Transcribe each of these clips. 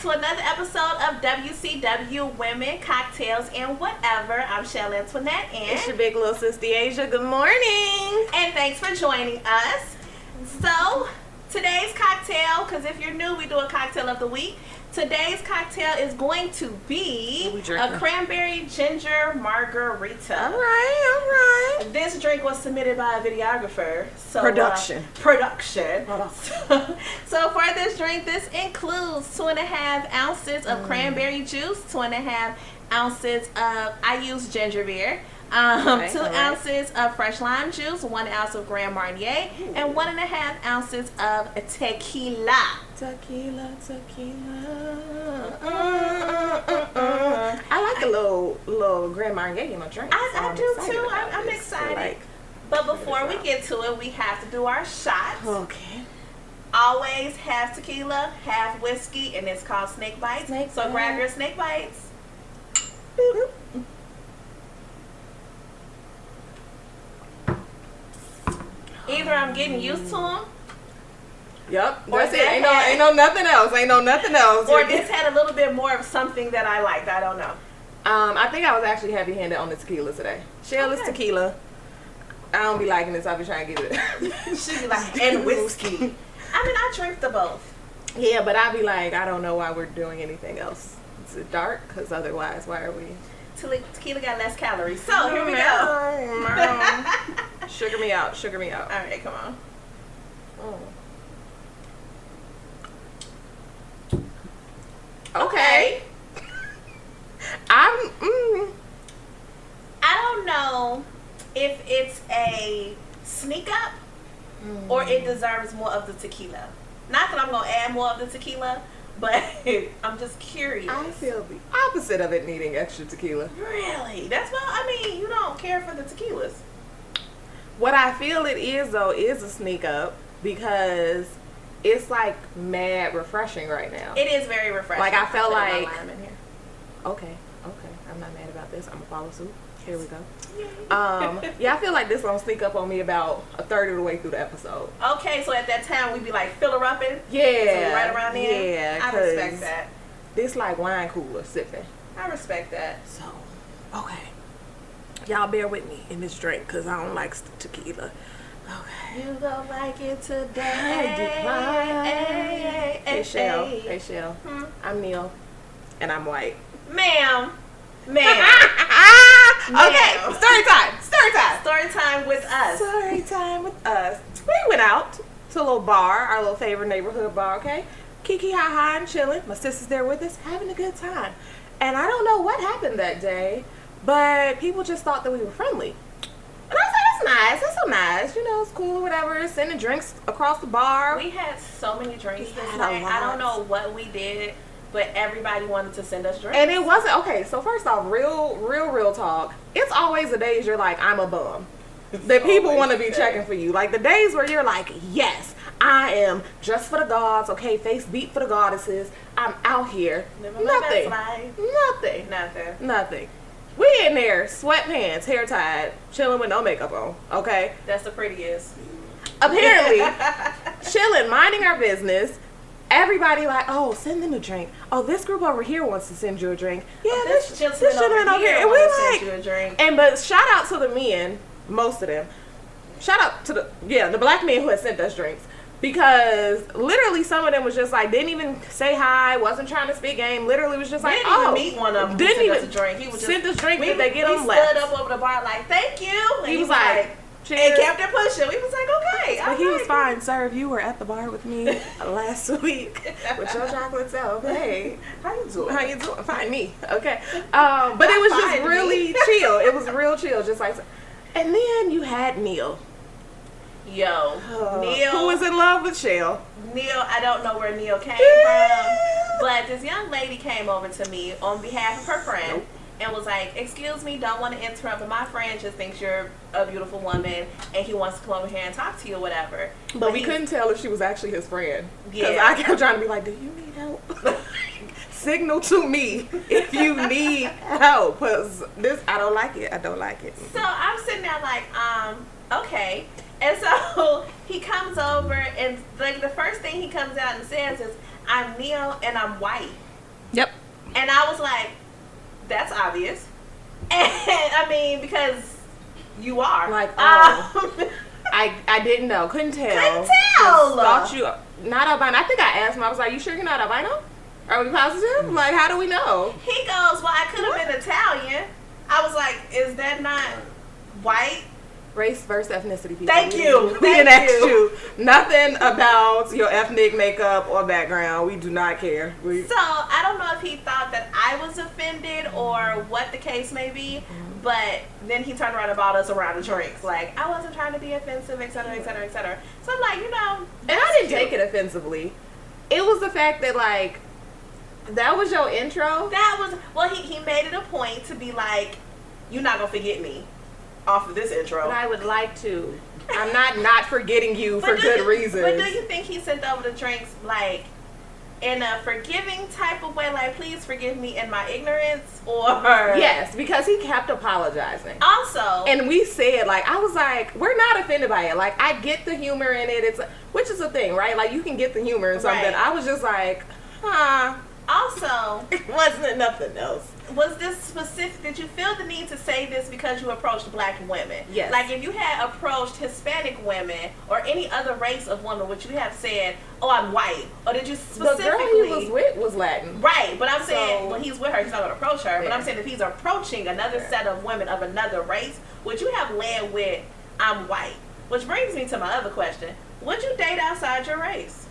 back to another episode of WCW Women, Cocktails, and Whatever. I'm Chelle Antoinette, and it's your big little sister Asia. Good morning. And thanks for joining us. So, today's cocktail, because if you're new, we do a cocktail of the week. Today's cocktail is going to be a Cranberry Ginger Margarita. All right. This drink was submitted by a videographer. So, Production. So for this drink, this includes 2.5 ounces of cranberry juice, 2.5 ounces of, I use ginger beer, 2 ounces of fresh lime juice, 1 ounce of Grand Marnier, and 1.5 ounces of tequila. Tequila. I like a little Grand Marnier in my drink. I do too. I'm excited. But before we get to it, we have to do our shots. Okay. Always half tequila, half whiskey, and it's called snake bites. Grab your snake bites. Boop. Either I'm getting used to them. Yep, that's it. Ain't no nothing else. Or this had a little bit more of something that I liked. I don't know. I think I was actually heavy-handed on the tequila today. Chelle is tequila. I don't be liking this. I be trying to get it. She be like, and whiskey. I mean, I drink the both. Yeah, but I be like, I don't know why we're doing anything else. It's dark, because otherwise, why are we? Tequila got less calories. So, here we go. Sugar me out. All right, come on. Okay. I don't know if it's a sneak up or it deserves more of the tequila. Not that I'm going to add more of the tequila, but I'm just curious. I feel the opposite of it needing extra tequila. Really? You don't care for the tequilas. What I feel it is, though, is a sneak up because it's like mad refreshing right now. It is very refreshing. Like I felt like, okay, I'm not mad about this. I'm gonna follow suit. Here we go. Yeah, I feel like this gonna sneak up on me about a third of the way through the episode. Okay, so at that time we'd be like filler upping. Yeah, so right around there. Yeah, I respect that. This like wine cooler sipping. I respect that. So, okay, y'all bear with me in this drink because I don't like tequila. Okay. You don't like it today. Hey, Chelle. I'm Neil, and I'm white. Ma'am. Okay, story time with us. We went out to a little bar, our little favorite neighborhood bar, okay? Kiki ha and chilling. My sister's there with us, having a good time. And I don't know what happened that day, but people just thought that we were friendly. And I was like, that's nice. That's so nice. You know, it's cool or whatever. Sending drinks across the bar. We had so many drinks this night. I don't know what we did, but everybody wanted to send us drinks. And it wasn't, okay, so first off, real talk. It's always the days you're like, I'm a bum. That people want to be checking for you. Like the days where you're like, yes, I am just for the gods. Okay, face beat for the goddesses. I'm out here. Nothing. We in there, sweatpants, hair tied, chilling with no makeup on, okay? That's the prettiest. Apparently, chilling, minding our business. Everybody like, oh, send them a drink. Oh, this group over here wants to send you a drink. Yeah, this gentleman over here. And we like, send you a drink. But shout out to the men, most of them. Shout out to the black men who had sent us drinks. Because literally some of them was just like, didn't even say hi, wasn't trying to speak game, literally was just like, didn't even meet one of them. Didn't even send us a drink. He was sent us drink. Did they get him left? We stood up over the bar like, thank you. And he was like, cheers. And kept it pushing. We was like, okay. But he was fine, sir. If you were at the bar with me last week with your chocolate self, hey, how you doing? Fine, me. Okay. But it was just really chill. It was real chill, just like. And then you had Neil. Neil, who was in love with Chelle. Neil, I don't know where Neil came from, but this young lady came over to me on behalf of her friend and was like, excuse me, don't want to interrupt, but my friend just thinks you're a beautiful woman and he wants to come over here and talk to you or whatever. But we couldn't tell if she was actually his friend. Because I kept trying to be like, do you need help? Signal to me if you need help. Because this, I don't like it. So I'm sitting there like, okay. And so he comes over and like the first thing he comes out and says is, I'm Neil and I'm white. Yep. And I was like, that's obvious. And I mean, because you are. Like, I didn't know. Couldn't tell. Thought you not albino. I think I asked him. I was like, you sure you're not albino? Are we positive? Like, how do we know? He goes, well, I could have been Italian. I was like, is that not white? Race versus ethnicity, people. Thank you. We didn't ask you nothing about your ethnic makeup or background. We do not care. So, I don't know if he thought that I was offended or what the case may be, but then he turned around and bought us a round of drinks. Like, I wasn't trying to be offensive, et cetera, et cetera, et cetera. So, I'm like, you know. And I didn't take it offensively. It was the fact that, like, that was your intro? That was, well, he made it a point to be like, you're not going to forget me off of this intro. But I would like to. I'm not forgetting you for good reasons. But do you think he sent over the drinks, like, in a forgiving type of way, like, please forgive me in my ignorance, or? Yes, because he kept apologizing. Also. And we said, like, I was like, we're not offended by it. Like, I get the humor in it. Which is a thing, right? Like, you can get the humor in something. Right. I was just like, Also, it wasn't nothing else. Was this specific? Did you feel the need to say this because you approached black women? Yes. Like if you had approached Hispanic women or any other race of women, would you have said, "Oh, I'm white," or did you specifically? The girl he was with was Latin. Right, but I'm saying when he's with her, he's not going to approach her. Yeah. But I'm saying if he's approaching another set of women of another race, would you have led with, "I'm white"? Which brings me to my other question: would you date outside your race?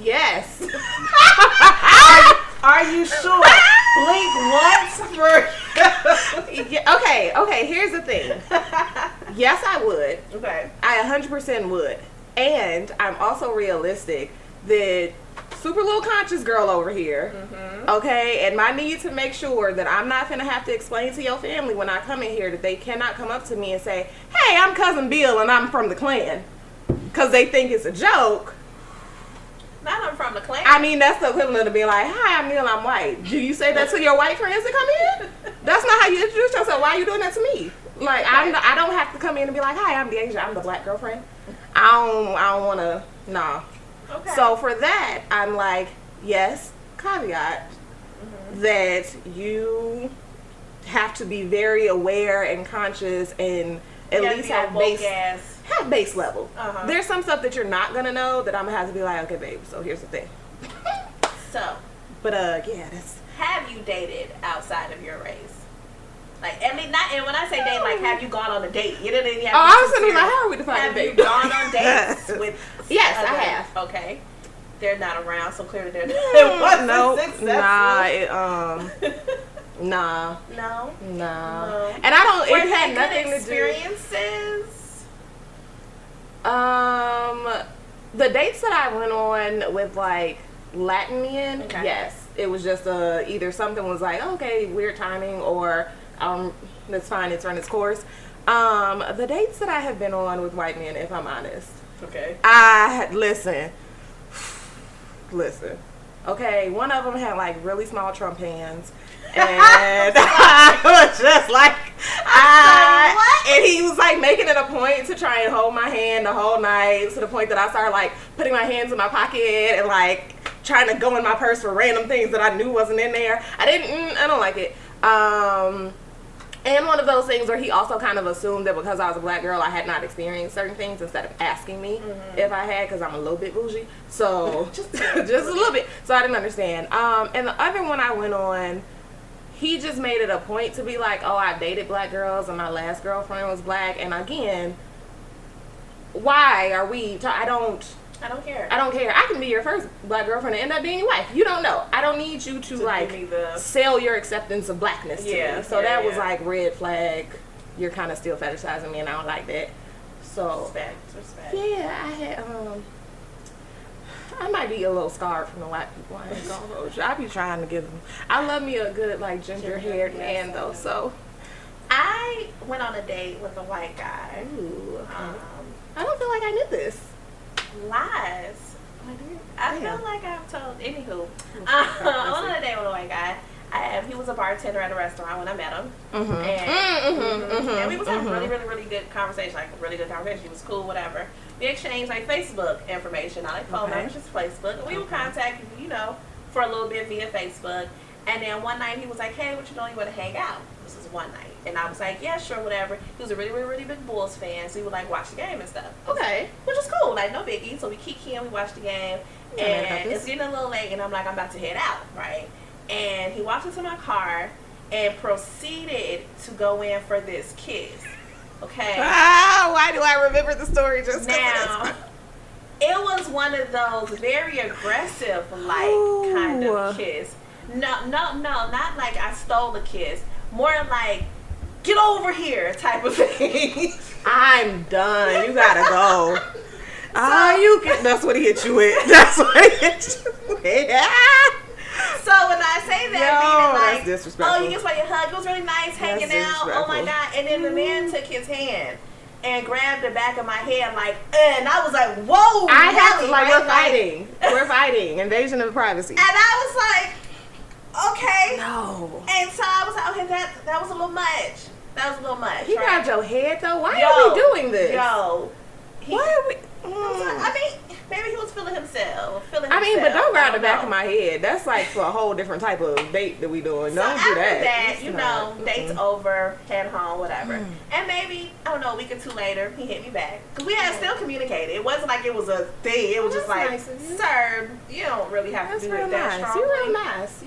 Yes. Are you sure? Blink once for. Okay, here's the thing. Yes, I would. Okay. I 100% would. And I'm also realistic that super little conscious girl over here, okay, and my need to make sure that I'm not finna have to explain to your family when I come in here that they cannot come up to me and say, hey, I'm Cousin Bill and I'm from the Klan. Because they think it's a joke. Not I'm from the Klan. I mean, that's the equivalent of being like, hi, I'm Neil, I'm white. Do you say that to your white friends that come in? That's not how you introduce yourself. Why are you doing that to me? Like, I don't have to come in and be like, hi, I'm Deja, I'm the black girlfriend. I don't want to, nah. Okay. So for that, I'm like, yes, caveat, that you have to be very aware and conscious and at least have base level. There's some stuff that you're not gonna know that I'm gonna have to be like, okay, babe, so here's the thing. But yeah, that's. Have you dated outside of your race? Like, I mean, not, and when I say date, like, have you gone on a date? You didn't even have. Oh, I was gonna be like, how are we defining date? Have you gone on dates with? Yes, I have. Okay, they're not around, so clearly they're. It wasn't successful. Nah. No. And I don't. It had nothing to do. Experiences. The dates that I went on with like Latin men, yes, it was just either something was like, okay, weird timing, or that's fine, it's run its course. The dates that I have been on with white men, if I'm honest, listen. Okay, one of them had like really small Trump hands. And I was just like, and he was like making it a point to try and hold my hand the whole night, to the point that I started like putting my hands in my pocket and like trying to go in my purse for random things that I knew wasn't in there. I don't like it. And one of those things where he also kind of assumed that because I was a black girl, I had not experienced certain things instead of asking me if I had, because I'm a little bit bougie. So just a little bit. So I didn't understand. And the other one I went on, he just made it a point to be like, oh, I dated black girls and my last girlfriend was black. And again, why are we, I don't care. I can be your first black girlfriend and end up being your wife. You don't know. I don't need you to like sell your acceptance of blackness to me. So that was like red flag. You're kind of still fetishizing me and I don't like that. So respect. Yeah, I had I might be a little scarred from the white people. I ain't gonna hold you. I be trying to give them. I love me a good like ginger haired man though. So I went on a date with a white guy. Ooh. I don't feel like I knew this. Lies. I feel like I've told. Anywho, I went on a date with a white guy. He was a bartender at a restaurant when I met him. Mm-hmm. And we was having really good conversation. Like, really good conversation. He was cool, whatever. We exchanged, like, Facebook information. Not like phone numbers, just Facebook. And we would contact, for a little bit via Facebook. And then one night he was like, hey, what you doing? You want to hang out? This was one night. And I was like, yeah, sure, whatever. He was a really big Bulls fan, so he would, like, watch the game and stuff. Okay. Which is cool. Like, no biggie. So we kicking, we watched the game. And it's getting a little late, and I'm like, I'm about to head out, right? And he walked into my car and proceeded to go in for this kiss. Okay. Why do I remember the story just now? It was one of those very aggressive, like, kind of kiss. No, not like I stole a kiss. More like, get over here type of thing. I'm done. You gotta go. That's what he hit you with. That's what he hit you with. So when I say that, meaning like, that's disrespectful. you just want your hug. It was really nice hanging out. Oh my God. And then the man took his hand and grabbed the back of my head and I was like, whoa. I have to, like, we're fighting. We're fighting. Invasion of privacy. And I was like, okay. No. And so I was like, okay, that was a little much. That was a little much. He grabbed your head though? Why are we doing this? Why are we? I mean, maybe he was feeling himself. But don't grab the back of my head. That's like for a whole different type of date that we doing. Don't do that. Date's over, head home, whatever. And maybe, I don't know, a week or two later, he hit me back. Because we had still communicated. It wasn't like it was a thing. It was just like, sir, you don't really have to do it that strongly. You're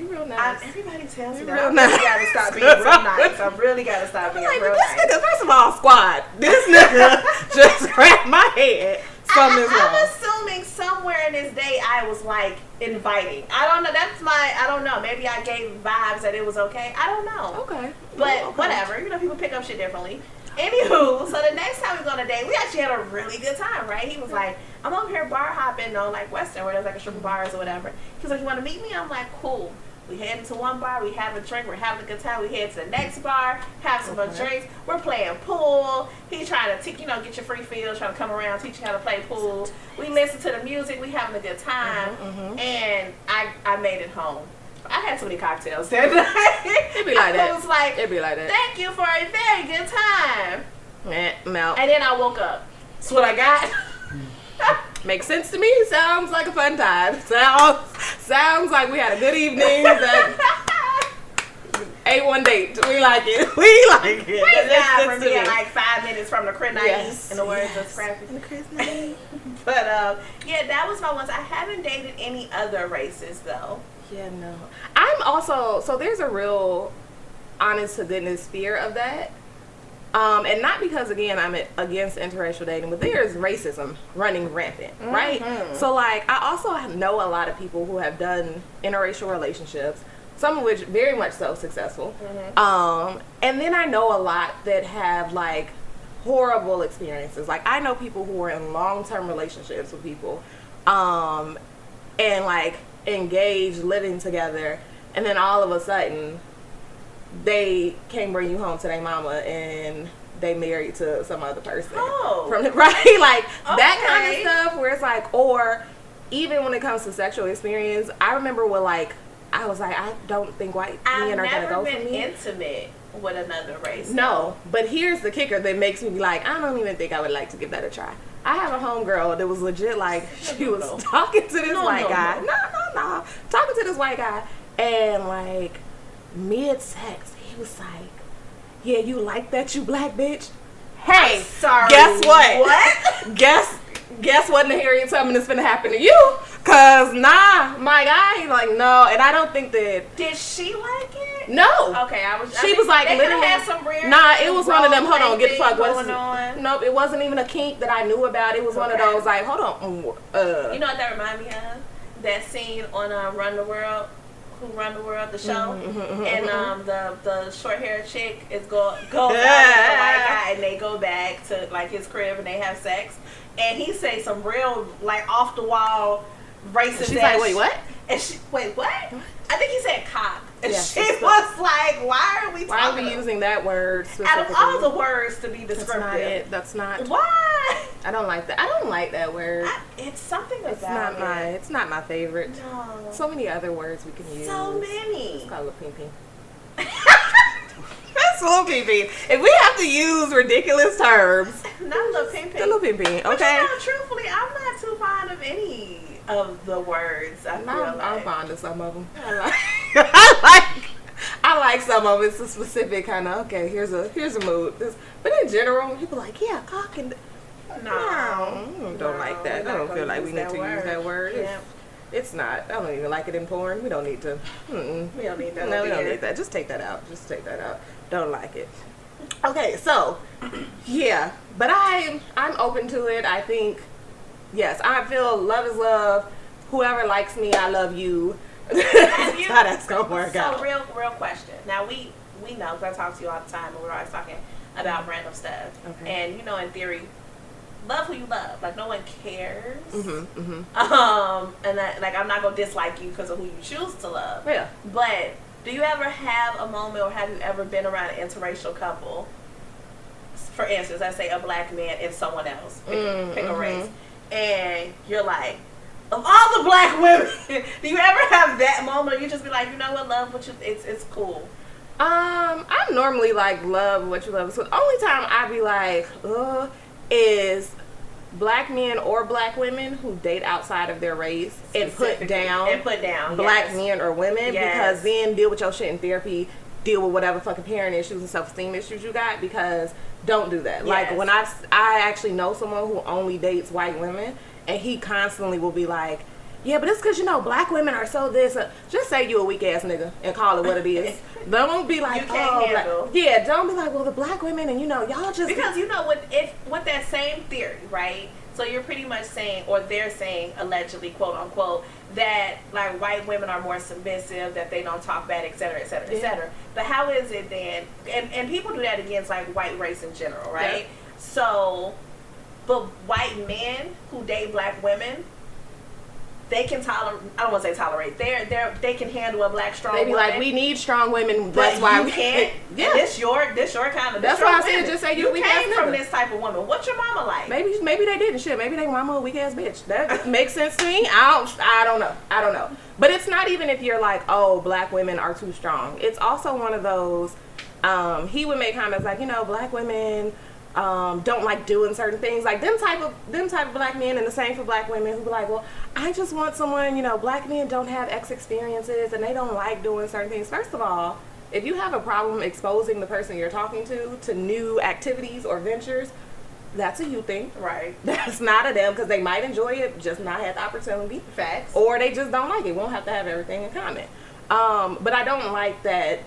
real nice. Everybody tells me that. I really gotta stop being real nice. I really gotta stop being real nice. This nigga, first of all, squad. This nigga just grabbed my head. I'm assuming somewhere in this day I was like inviting. I don't know. I don't know. Maybe I gave vibes that it was okay. I don't know. Okay. But whatever. People pick up shit differently. Anywho, so the next time we go on a date, we actually had a really good time, right? He was like, I'm over here bar hopping on like Western where there's like a strip of bars or whatever. He's like, you want to meet me? I'm like, cool. We head to one bar, we have a drink, we're having a good time. We head to the next bar, have some more drinks. We're playing pool. He's trying to, get your free feels, trying to come around, teach you how to play pool. We listen to the music, we having a good time, and I made it home. I had so many cocktails that night. It'd be like that. I was like, it'd be like that. Thank you for a very good time. Melt. And then I woke up. That's what I got. Makes sense to me. Sounds like a fun time. Sounds like we had a good evening. A1 date. We like it. We like it. Praise God for being like 5 minutes from the Cranberry, in the words of Scrappy. But that was my ones. I haven't dated any other races though. Yeah, no. I'm also, so there's a real honest to goodness fear of that. And not because, again, I'm against interracial dating, but there's racism running rampant, right? So, like, I also know a lot of people who have done interracial relationships, some of which very much so successful. And then I know a lot that have, like, horrible experiences. Like, I know people who are in long-term relationships with people, and, like, engaged, living together, and then all of a sudden they can't bring you home to their mama and they married to some other person. Right? Like, that kind of stuff where it's like, or even when it comes to sexual experience, I remember I was like, I don't think white men are going to go for me. I've never been intimate with another race. No, but here's the kicker that makes me be like, I don't even think I would like to give that a try. I have a homegirl that was legit like, she was talking to this white guy. No. Talking to this white guy. And like, mid-sex, he was like, yeah, you like that, you black bitch? Hey, sorry. Guess what? What? Guess what in the Harriet Tubman is finna happen to you? Cause my guy, like, no, and I don't think that. Did she like it? No. Okay, She was like, they literally. had some weird. Nah, it was one of them. Hold on, get the fuck. What's going on? Nope, it wasn't even a kink that I knew about. It was one of those like, hold on. You know what that reminded me of? That scene on Run the World. Who Run the World, the show, and the short haired chick is go out with the white guy, and they go back to like his crib and they have sex, and he say some real like off the wall racist. She's like, wait, what? And wait, what? I think he said cock And she was like, why are we using that word specifically? Out of all the words to be descriptive. That's not. Why? I don't like that. I don't like that word. It's something about it. It's not my favorite. No. So many other words we can use. So many. It's called a ping. That's a little pee. If we have to use ridiculous terms. Not little ping. The little ping. Okay. But truthfully, I'm not too fond of any of the words. I'm fond of some of them. I like some of it. It's a specific kind of, okay, here's a mood. But in general, people are like, yeah, cock and... No, I don't like that. I don't feel like we need to use that word. Yeah. It's not. I don't even like it in porn. We don't need to. We don't need that. No, we don't need that. Just take that out. Don't like it. Okay, so, yeah. But I'm open to it. I think, yes, I feel love is love. Whoever likes me, I love you. That's how that's going to work out. So, real question. Now, we know, because I talk to you all the time, and we're always talking about random stuff. Okay. And, in theory, love who you love. Like, no one cares. And that, like, I'm not going to dislike you because of who you choose to love. Yeah. But do you ever have a moment, or have you ever been around an interracial couple? For instance, let's say a black man and someone else. Pick a race. And you're like, of all the black women, do you ever have that moment, or you just be like, you know what, love what you, it's cool? I'm normally like, love what you love. So the only time I be like, is black men or black women who date outside of their race and put down black men or women, because then deal with your shit in therapy, deal with whatever fucking parent issues and self-esteem issues you got, because don't do that. Like, when I actually know someone who only dates white women, and he constantly will be like, yeah, but it's because, black women are so this. Just say you a weak ass nigga and call it what it is. Don't be like, don't be like, well, the black women and, y'all just. Because, with that same theory, right? So you're pretty much saying, or they're saying, allegedly, quote unquote, that, like, white women are more submissive, that they don't talk bad, et cetera, et cetera, et cetera. But how is it then, and people do that against, like, white race in general, right? Yeah. So, but white men who date black women, they can tolerate. I don't want to say tolerate. They can handle a black strong woman. They be like, we need strong women. That's why we can't. Yeah, this your kind of. That's why I said just say you came from this type of woman. What's your mama like? Maybe they didn't. Shit, maybe they mama a weak ass bitch. That makes sense to me. I don't know. But it's not even if you're like, oh, black women are too strong. It's also one of those. He would make comments like, black women. Don't like doing certain things, like them type of black men, and the same for black women who be like, well, I just want someone, black men don't have X experiences and they don't like doing certain things. First of all, if you have a problem exposing the person you're talking to new activities or ventures, that's a you thing. Right. That's not a them, because they might enjoy it, just not have the opportunity. Facts. Or they just don't like it. Won't have to have everything in common. But I don't like that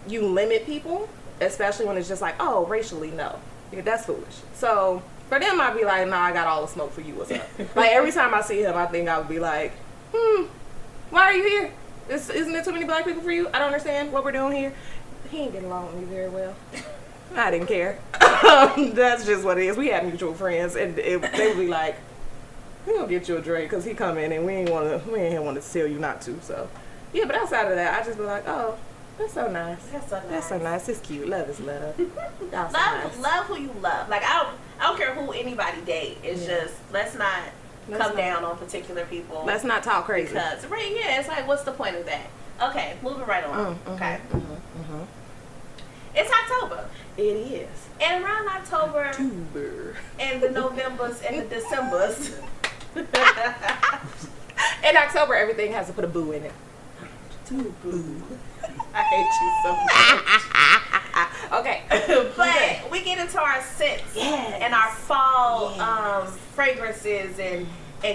you limit people, especially when it's just like, oh, racially, no. That's foolish. So for them, I'd be like, nah, I got all the smoke for you. What's up? Like, every time I see him, I think I would be like, why are you here? Isn't there too many black people for you? I don't understand what we're doing here. He ain't getting along with me very well. I didn't care. That's just what it is. We had mutual friends, and they would be like, we gonna get you a drink because he come in and we ain't want to tell you not to. So yeah, but outside of that, I just be like, oh. That's so nice. That's so nice. It's cute. Love is love. Love who you love. Like, I don't care who anybody date. It's just let's not come down on particular people. Let's not talk crazy. Because it's like, what's the point of that? Okay, moving right on. Okay. It's October. It is. And around October. And the Novembers and the Decembers. In October, everything has to put a boo in it. Boo. I hate you so much. Okay. But we get into our scents and our fall fragrances and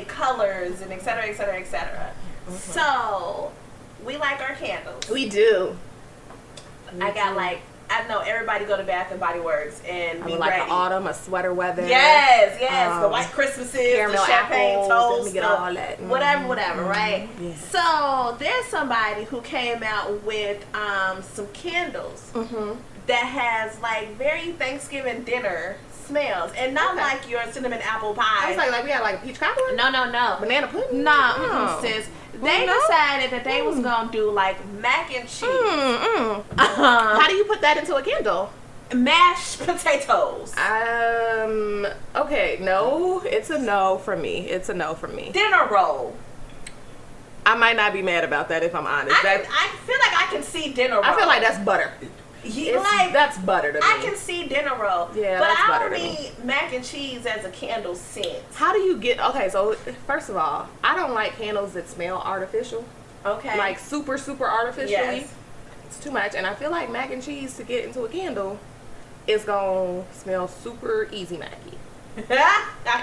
colors and et cetera, et cetera, et cetera. So we like our candles. We do. I know everybody go to Bath and Body Works and be like ready. An autumn, a sweater weather. Yes. The white Christmases, the champagne toast, let me get all that. Whatever, right? Yeah. So there's somebody who came out with some candles that has like very Thanksgiving dinner smells, and not like your cinnamon apple pie. I was like we had like a peach cobbler. No, banana pudding. No, sis. They decided that they was gonna do like mac and cheese. How do you put that into a candle? Mashed potatoes. Okay, no. It's a no for me. Dinner roll. I might not be mad about that if I'm honest. I feel like I can see dinner roll. I feel like that's butter. That's butter to me. I can see dinner roll. Yeah, but that's butter I don't to me. need mac and cheese as a candle scent. How do you get? Okay, so first of all, I don't like candles that smell artificial. Okay. Like super artificially. Yes. It's too much, and I feel like mac and cheese to get into a candle is gonna smell super easy macky.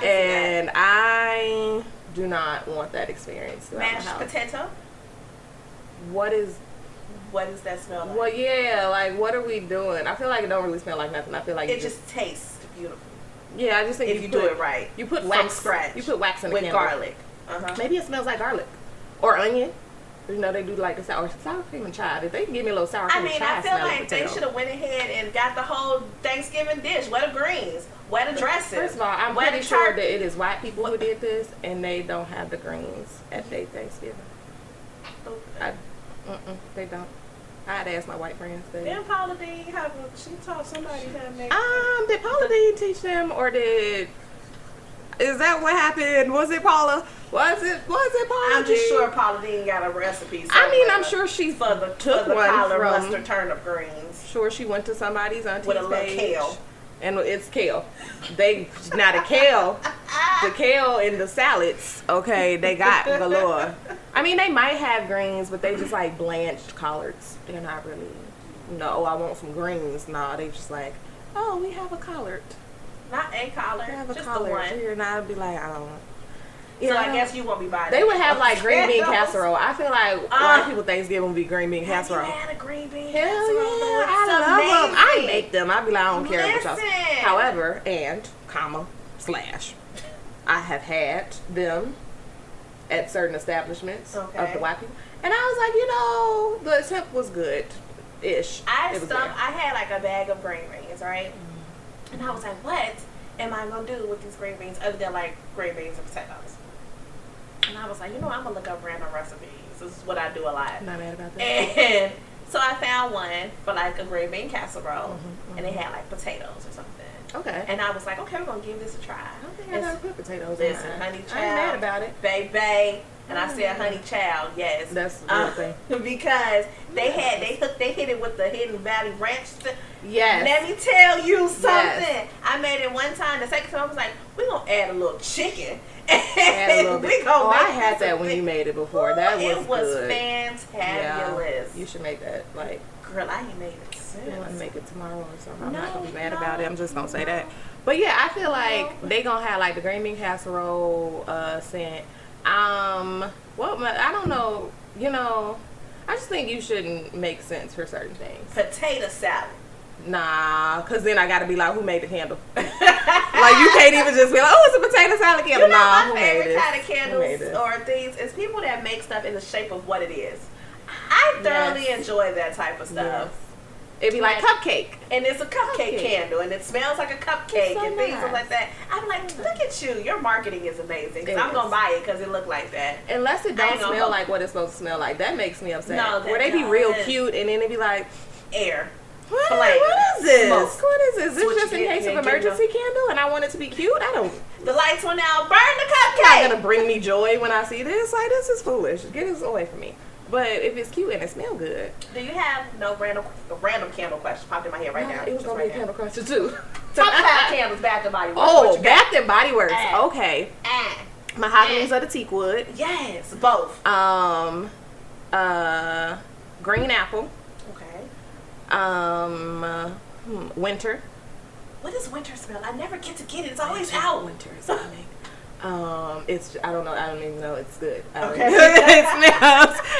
And I do not want that experience. Mashed potato. What does that smell like? Well, yeah, like what are we doing? I feel like it don't really smell like nothing. I feel like it just tastes beautiful. Yeah, I just think if you do it right. You put wax. From scratch. You put wax in the with candle. Garlic. Maybe it smells like garlic or onion. You know they do like the sour cream and chive. If they can give me a little sour cream and chive, I feel like they should have went ahead and got the whole Thanksgiving dish. What the greens? What the dressing? First of all, I'm pretty sure that it is white people who did this, and they don't have the greens at their Thanksgiving. They don't. I'd ask my white friends. Didn't Paula Dean she taught somebody how to make? Did Paula Dean teach them, or is that what happened? Was it Paula? Was it Paula? I'm just sure Paula Dean got a recipe. I mean, I'm sure she took one collard mustard turnip greens. Sure, she went to somebody's auntie's with a little kale. And it's kale. Now the kale in the salads, okay, they got galore. I mean, they might have greens, but they just like blanched collards. They're not really, no, I want some greens. Nah, they just like, oh, we have a collard. Not a collard, just collard. the one. Here, and I'd be like, I don't know. So I guess you won't be buying. They would have like green bean casserole. I feel like a lot of people Thanksgiving would be green bean casserole. Have you had a green bean casserole? Hell yeah, I love them. I make them. I'd be like, I don't care what y'all say. However, I have had them at certain establishments of the white people, and I was like, the attempt was good-ish. I had like a bag of green beans, right? And I was like, what am I gonna do with these green beans other than like green beans and potatoes? And I was like, I'm gonna look up random recipes. This is what I do a lot. I'm not mad about that. And so I found one for like a green bean casserole, and it had like potatoes or something. Okay. And I was like, okay, we're gonna give this a try. I don't think I gotta put potatoes in mine. Honey child. I ain't mad about it. Baby. And I said honey child, yes. That's the real thing. Because they hit it with the Hidden Valley Ranch. Yes. Let me tell you something. Yes. I made it one time. The second time I was like, we're gonna add a little chicken. Add a little bit. I had that when you made it before. That was good. Fantabulous. Yeah. You should make that. Like, girl, I ain't made it since. I want to make it tomorrow or something. I'm not gonna be mad about it. I'm just gonna say that. But yeah, I feel like they gonna have like the green bean casserole scent. Well, I don't know. I just think you shouldn't make sense for certain things. Potato salad. Nah, because then I got to be like, who made the candle? Like, you can't even just be like, oh, it's a potato salad candle. My favorite kind of candles or things is people that make stuff in the shape of what it is. I thoroughly enjoy that type of stuff. Yes. It'd be like cupcake. And it's a cupcake candle, and it smells like a cupcake and things like that. I'm like, look at you. Your marketing is amazing. Because I'm going to buy it because it look like that. Unless it don't smell like what it's supposed to smell like. That makes me upset. No, where they be real cute, and then they be like, air. What is this? Smoke. What is this? Is this just in case of emergency candle and I want it to be cute? I don't. The lights went out. Burn the cupcake. It's not going to bring me joy when I see this. Like, this is foolish. Get this away from me. But if it's cute and it smells good. Do you have random candle question popped in my head right now? It was going to be a candle question too. Top 5 candles, Bath and Body Works. Oh, Bath and Body Works. Okay. Mahoganies of the teak wood. Yes, both. Green apple. Okay. Winter. What does winter smell? I never get to get it. It's always out. Winter is coming. It's I don't even know it's good. Okay.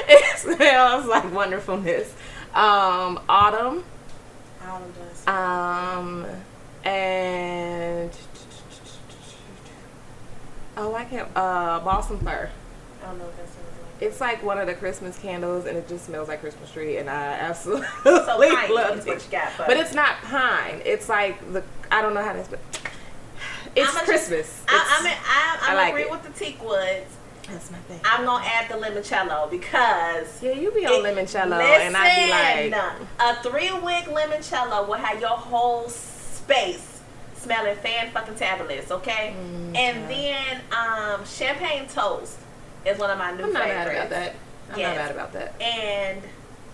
it smells like wonderfulness. Autumn. Autumn does. And I can't balsam fir. I don't know what that smells like. It's like one of the Christmas candles, and it just smells like Christmas tree, and I absolutely love it. What you got, but it's not pine. It's like I don't know how to explain. It's Christmas. I agree with the teak woods. That's my thing. I'm gonna add the limoncello because you be on limoncello, and I be like, a 3-wick limoncello will have your whole space smelling fan-fucking-tabulous, okay? And then champagne toast is one of my new favorites. I'm not mad about that. And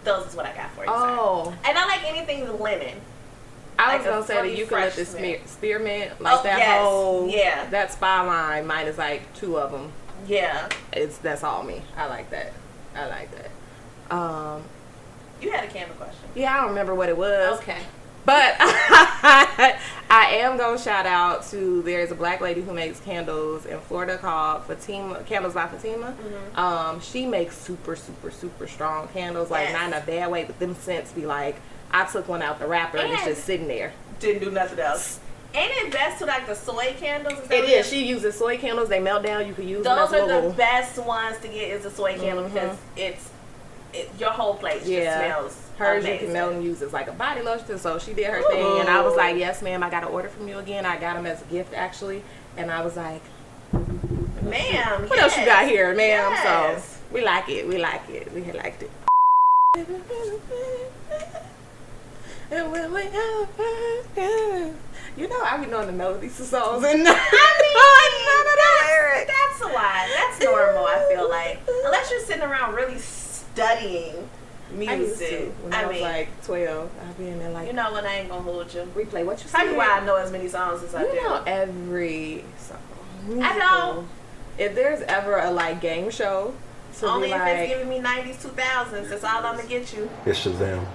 those is what I got for you. Oh. And I like anything with lemon. I was gonna say the eucalyptus spearmint, whole that spy line. Mine is like 2 of them. Yeah, that's all me. I like that. You had a candle question. Yeah, I don't remember what it was. Okay. But I am gonna shout out to, there's a black lady who makes candles in Florida called Fatima, Candles by Fatima. She makes super strong candles, like not in a bad way, but them scents be like, I took one out the wrapper and it's just sitting there. Didn't do nothing else. Ain't it best to like the soy candles? It is. She uses soy candles. They melt down. You can use them as those are the best ones to get is the soy candle because it's your whole place just smells hers amazing. You can melt and use as like a body lotion. So she did her thing, and I was like, yes, ma'am, I got to order from you again. I got them as a gift actually, and I was like, ma'am, what else you got here, ma'am? So we like it. We liked it. And when we you know, I be knowing the melodies of songs and that's why. That's normal, I feel like. Unless you're sitting around really studying music. When I was like 12, I'd be in there like, you know what, I ain't gonna hold you. Replay what you said. Probably why I know as many songs as I do. You know every song. Musical. I know. If there's ever a like game show, only if it's giving me 90s, 2000s, that's all I'm gonna get you. It's Shazam.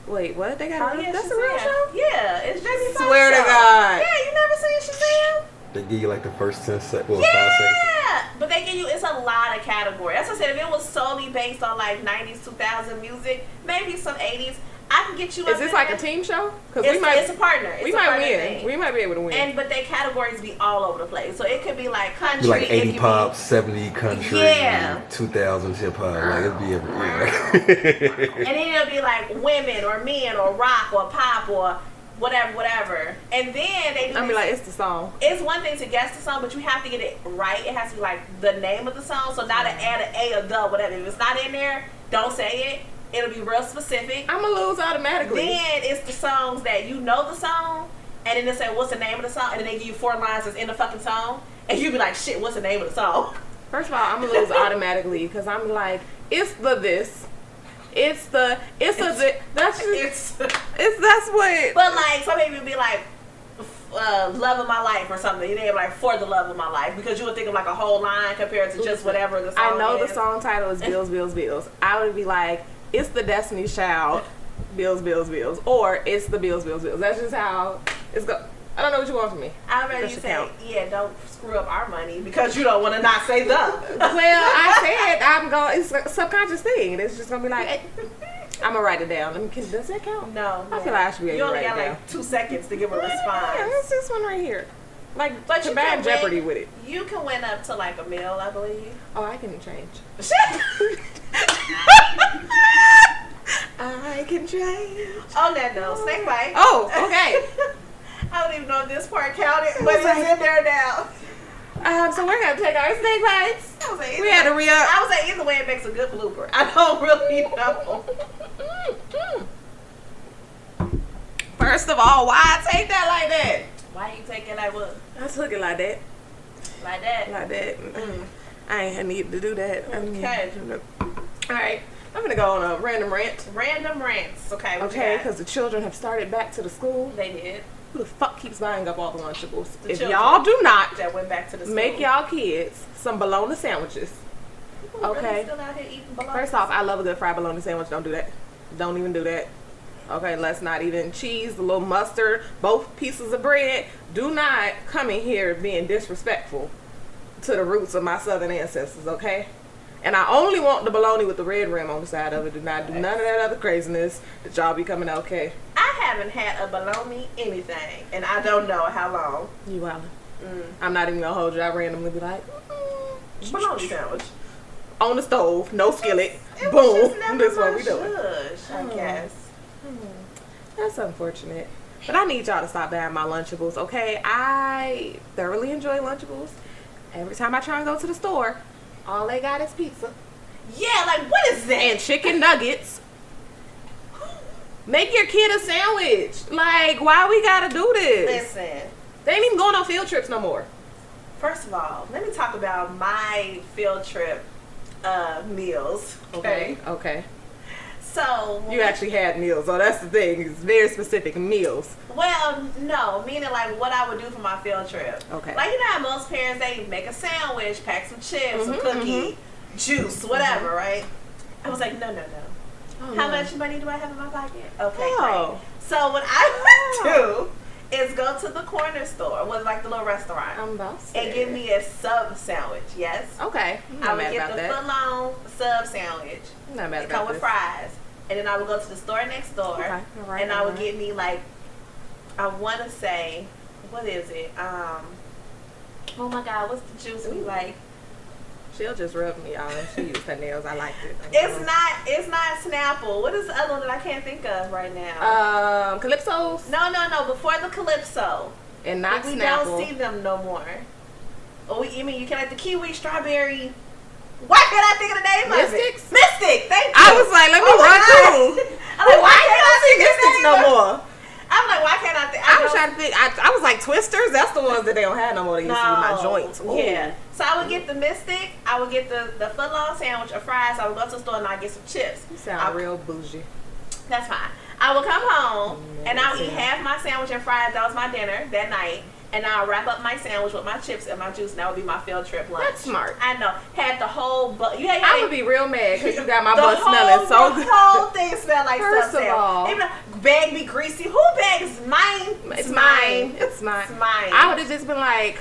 Wait, what? They got that's Shazam. a real show? Yeah, it's Jamie Foxx. Swear to God. Yeah, you never seen Shazam? They give you like the first 10 seconds. Yeah, but they give you, it's a lot of categories. That's what I said, if it was solely based on like 90s, 2000 music, maybe some 80s, I can get you. Is this like a team show? Because it's a partner. We might win. We might be able to win. But their categories be all over the place. So it could be like country. Like 80 pop, 70 country, 2000s hip hop. Like it'd be everywhere. And then it'll be like women or men or rock or pop or whatever. And then they do. I mean, like it's the song. It's one thing to guess the song, but you have to get it right. It has to be like the name of the song. So not to add an A or the whatever. If it's not in there, don't say it. It'll be real specific. I'm gonna lose automatically. Then it's the songs that you know the song, and then they say, what's the name of the song? And then they give you 4 lines that's in the fucking song. And you be like, shit, what's the name of the song? First of all, I'm gonna lose automatically because I'm like, it's the this. It's the, that's what. But like, some people be like, love of my life or something. They have like for the love of my life because you would think of like a whole line compared to just whatever the song I know is. The song title is Bills, Bills, Bills. I would be like, it's the Destiny's Child, Bills, Bills, Bills, or it's the Bills, Bills, Bills. That's just how it's go. I don't know what you want from me. I'd rather you say, don't screw up our money because you don't want to not say the. Well, I said I'm going. It's a subconscious thing. It's just gonna be like, I'm gonna write it down. Does that count? No. I feel like I should be able to write it down. You only got like 2 seconds to give a response. Yeah, it's this one right here. Like, but you can Jeopardy with it. You can win up to like $1 million, I believe. Oh, I can change. I can change. On that note, snake bite. Oh, okay. I don't even know if this part counted, but it's in there now. So we're gonna take our snake bites. We had to re-up. I would say either way, it makes a good blooper. I don't really know. First of all, why I take that like that? Why you take it like what? I took it like that. Like that? Like that. I ain't need to do that. Okay. All right. I'm gonna go on a random rant. Random rants. Okay. Okay, because the children have started back to the school. They did. Who the fuck keeps buying up all the Lunchables? If y'all do not that went back to the school. Make y'all kids some bologna sandwiches. People really still out here eating bologna. First off, I love a good fried bologna sandwich. Don't do that. Don't even do that. Okay, let's not even cheese, a little mustard, both pieces of bread. Do not come in here being disrespectful to the roots of my southern ancestors, okay? And I only want the bologna with the red rim on the side of it. Do not do none of that other craziness that y'all be coming okay. I haven't had a bologna anything, and I don't know how long. You wildin'. I'm not even gonna hold you. I randomly be like, bologna sandwich. On the stove, no skillet. Boom. That's what we doing. I guess. That's unfortunate. But I need y'all to stop buying my Lunchables, okay? I thoroughly enjoy Lunchables. Every time I try and go to the store, all they got is pizza. Yeah, like, what is that? And chicken nuggets. Make your kid a sandwich. Like, why we gotta do this? Listen. They ain't even going on field trips no more. First of all, let me talk about my field trip meals. Okay. So you actually had meals, so that's the thing. It's very specific meals. Well, no, meaning like what I would do for my fild trip. Okay. Like, you know how most parents, they make a sandwich, pack some chips, a cookie, juice, whatever, right? I was like, no. Oh, How much money do I have in my pocket? Okay, great. So what I would do is go to the corner store, with like the little restaurant, and give me a sub sandwich. Yes. Okay. I would get the foot-long sub sandwich. Not mad it come with fries, and then I would go to the store next door, and I would get me like, I want to say, what is it? Oh my God, what's the juice we like? She'll just rub me on. She used her nails. I liked it. It's not Snapple. What is the other one that I can't think of right now? Calypso's? No. Before the Calypso. And not we Snapple. We don't see them no more. Oh, you mean you can like the kiwi, strawberry? Why can't I think of the name of it? Mystic. Thank you. I was like, let me run through. I'm like, why can't I see Mystics no more? I'm like, why can't I think? I was trying to think. I was like, Twisters. That's the ones that they don't have no more. They used to be my joints. Ooh. Yeah. So I would get the Mystic. I would get the foot-long sandwich of fries. I would go to the store and I'd get some chips. You sound real bougie. That's fine. I would come home and I would eat half my sandwich and fries. That was my dinner that night. And I'll wrap up my sandwich with my chips and my juice, and that would be my field trip lunch. That's smart. I know. Had the whole I would be real mad because you got my butt smelling so good. The whole thing smelled like First stuff. of all, even the bag be greasy. Who bag is mine? It's mine. It's mine. I would have just been like,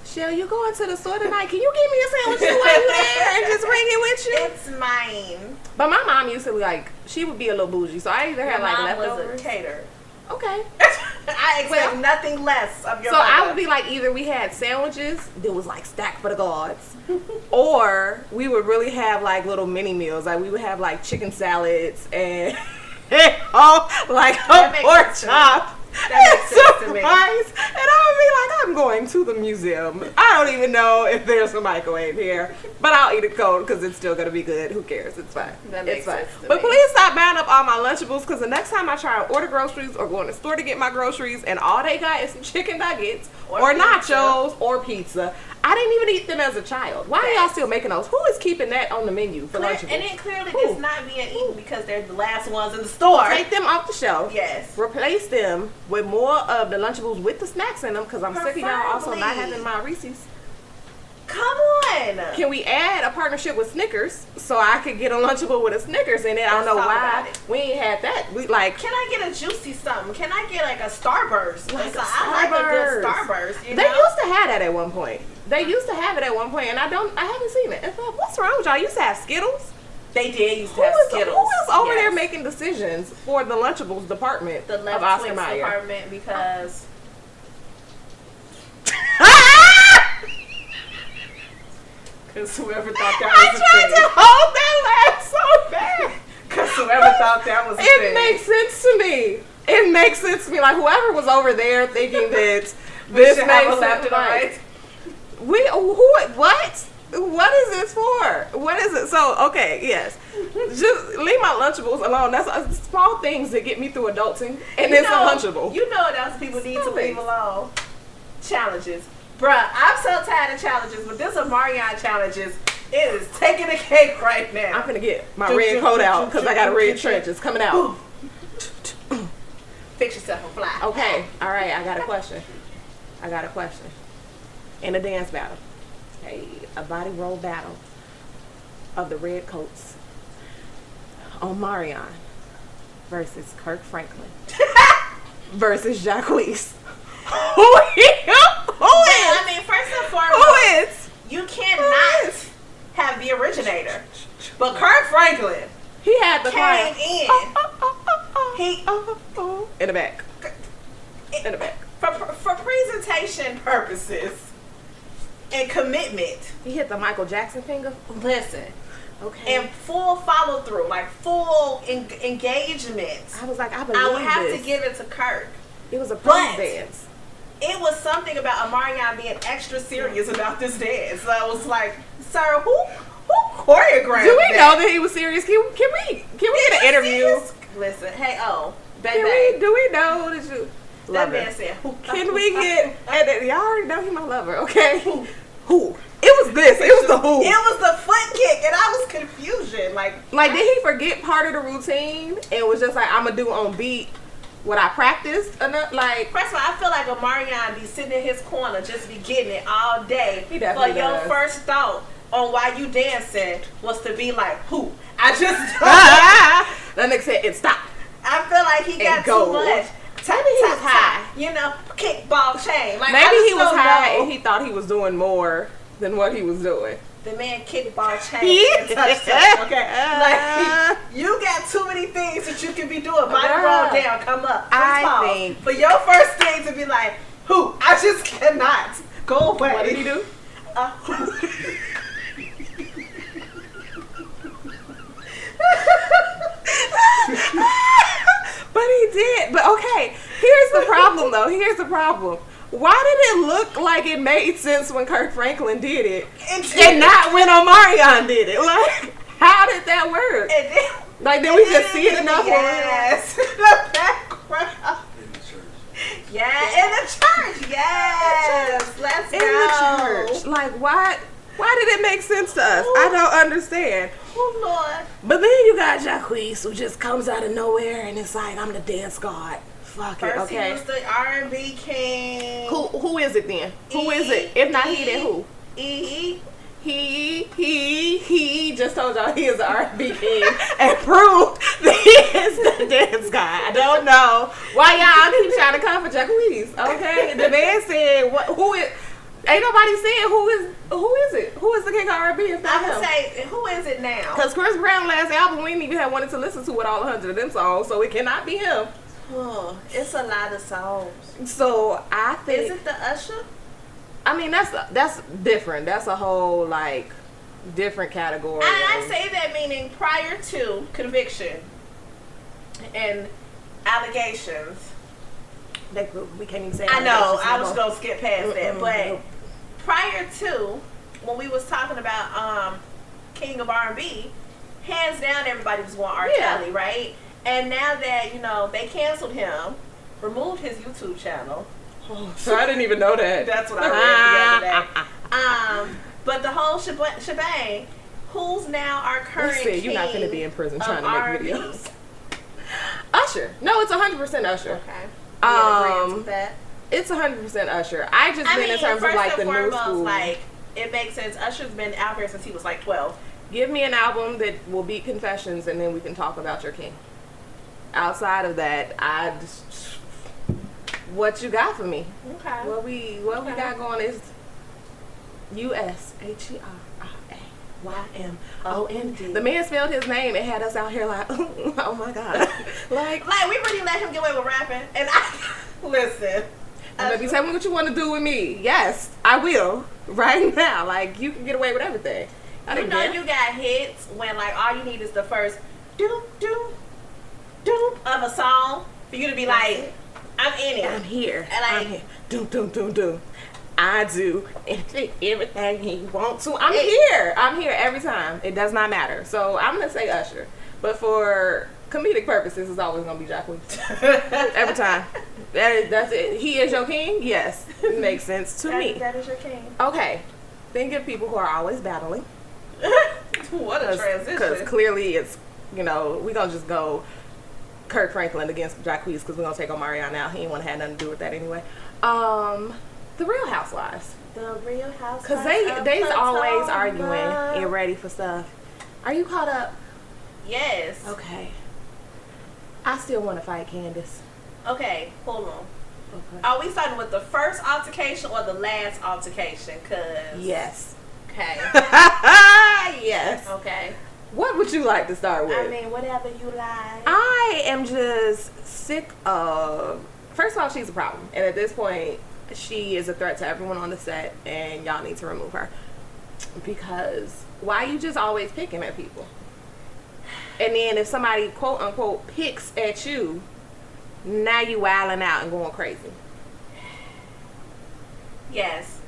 Chelle, you going to the store tonight? Can you give me a sandwich while you there and just bring it with you? It's mine. But my mom used to be like, she would be a little bougie, so I either had like leftovers. Was a caterer. Okay. I expect nothing less of your So mother. I would be like, either we had sandwiches that was like stacked for the gods, or we would really have like little mini meals. Like we would have like chicken salads and like a pork chop. That makes sense to me. And I would be like, I'm going to the museum. I don't even know if there's a microwave here, but I'll eat it cold because it's still going to be good. Who cares? It's fine. It's fine. But please stop buying up all my Lunchables, because the next time I try and order groceries or go in the store to get my groceries and all they got is some chicken nuggets or nachos or pizza, I didn't even eat them as a child. Why are y'all still making those? Who is keeping that on the menu for Lunchables? And it clearly is not being eaten because they're the last ones in the store. Take them off the shelf. Yes. Replace them with more of the Lunchables with the snacks in them, because I'm sick of y'all also not having my Reese's. Come on. Can we add a partnership with Snickers so I could get a Lunchable with a Snickers in it? I don't know why we ain't had that. We like. Can I get a juicy something? Can I get like a Starburst? I like a good Starburst. You they know? used to have that at one point. They used to have it at one point, and I haven't seen it. In fact, what's wrong with y'all? You used to have Skittles? They did used to have Skittles. Who is over there making decisions for the Lunchables department the of Oscar Twix Mayer? department, because because whoever thought that was a thing. I tried to hold that laugh so bad. Because whoever thought that was a thing. It makes sense to me. It makes sense to me. Like whoever was over there thinking that this makes sense. Right. What is this for? What is it? So, okay, yes. Just leave my Lunchables alone. That's small things that get me through adulting, and it's a Lunchable. You know what else people need to leave alone? Challenges. Bruh, I'm so tired of challenges, but this Omarion challenges, it is taking the cake right now. I'm gonna get my red coat out because I got a red trench. It's coming out. Fix yourself a fly. Okay, all right, I got a question. In a dance battle. A body roll battle of the red coats. Omarion versus Kirk Franklin versus Jacquees. Who is? I mean, first and foremost, who is? You cannot have the originator. But Kirk Franklin, he had the came in. In the back. In the back. For presentation purposes and commitment. He hit the Michael Jackson finger. Listen. Okay. And full follow through, like full engagement. I was like, I believe I would have this. to give it to Kirk. It was a praise dance. It was something about Omarion being extra serious about this dance. So I was like, sir, who choreographed Do we know that he was serious? Can we get an interview? Serious? Listen, hey, baby. Do we know that you that love man her? said, Can we get, and y'all already know he my lover, okay? Who? It was this. It was the who. It was the foot kick, and I was confusion. Like did he forget part of the routine and was just like, I'm gonna do on beat what I practiced enough? Like, first of all, I feel like Omarion be sitting in his corner, just be getting it all day. He definitely your does. first thought on why you dancing was to be like, who? I just that nigga said it stopped. I feel like he got too much. Maybe he was high. You know, kickball chain. Like, maybe he was high and he thought he was doing more than what he was doing. The man kickball chain and touchdown. Okay, like you got too many things that you can be doing. Body roll down, come up. I think for your first thing to be like, who? I just cannot go away. What did he do? But he did. But okay, here's the problem though. Here's the problem. Why did it look like it made sense when Kirk Franklin did it and not when Omarion did it? Like, how did that work? Like, did we just see it enough? Yes. The background. Yeah, in the church. Yes. Let's go. In the church. Like, why did it make sense to us? I don't understand. Oh, Lord. But then you got Jacquees, who just comes out of nowhere and it's like, I'm the dance god. Fuck First it, okay. He was the R&B king. Who is it then? Who is it? If not he, then who? He just told y'all he is the R&B king and proved that he is the dance guy. I don't know why y'all keep trying to come for Jacquees. Okay, the man said, who is? Ain't nobody saying who is it? Who is the king of R&B? If not I would him? say, who is it now? Because Chris Brown's last album, we didn't even have wanted to listen to with all 100 of them songs, so it cannot be him. Oh, it's a lot of songs. So I think, is it the Usher? I mean, that's different. That's a whole like different category. And I say that meaning prior to conviction and allegations. We can't even say. I know. I was gonna skip past that, but prior to when we was talking about King of R&B, hands down, everybody was going R. Kelly, right? And now that they canceled him, removed his YouTube channel. Oh, so I didn't even know that. That's what I read the other day. But the whole shebang. Who's now our current king? You're not going to be in prison trying to R&B. make videos. Usher. No, it's 100% Usher. Okay. It's 100% Usher. I mean in terms of like the new school. Like, it makes sense. Usher's been out here since he was like 12. Give me an album that will beat Confessions, and then we can talk about your king. Outside of that, what you got for me? Okay. What we got going is USHERRAYMOND. The man spelled his name and had us out here like, oh my god, like we really let him get away with rapping. And listen. I'm gonna be telling me what you want to do with me. Yes, I will. Right now, like you can get away with everything. You know you got hits when like all you need is the first doop doop doop of a song for you to be like, I'm in it. I'm here. And like, I'm here. Doom doom doom doom. I do everything he wants to. I'm here. I'm here every time. It does not matter. So I'm gonna say Usher, but for comedic purposes, it's always gonna be Jacquees. Every time. That's it. He is your king. Yes, it makes sense to me. That is your king. Okay. Think of people who are always battling. What a transition. Because clearly it's, we're going to just go Kirk Franklin against Jacquees because we're going to take Omarion out. He ain't want to have nothing to do with that anyway. The Real Housewives. The Real Housewives. Because they's always arguing and ready for stuff. Are you caught up? Yes. Okay. I still want to fight Candace. Okay, hold on. Okay. Are we starting with the first altercation or the last altercation? Yes. Okay. Yes. Okay. What would you like to start with? I mean, whatever you like. I am just sick of... First of all, she's a problem. And at this point, she is a threat to everyone on the set. And y'all need to remove her. Because why you just always picking at people? And then if somebody, quote unquote, picks at you, Now you wilding out and going crazy. Yes.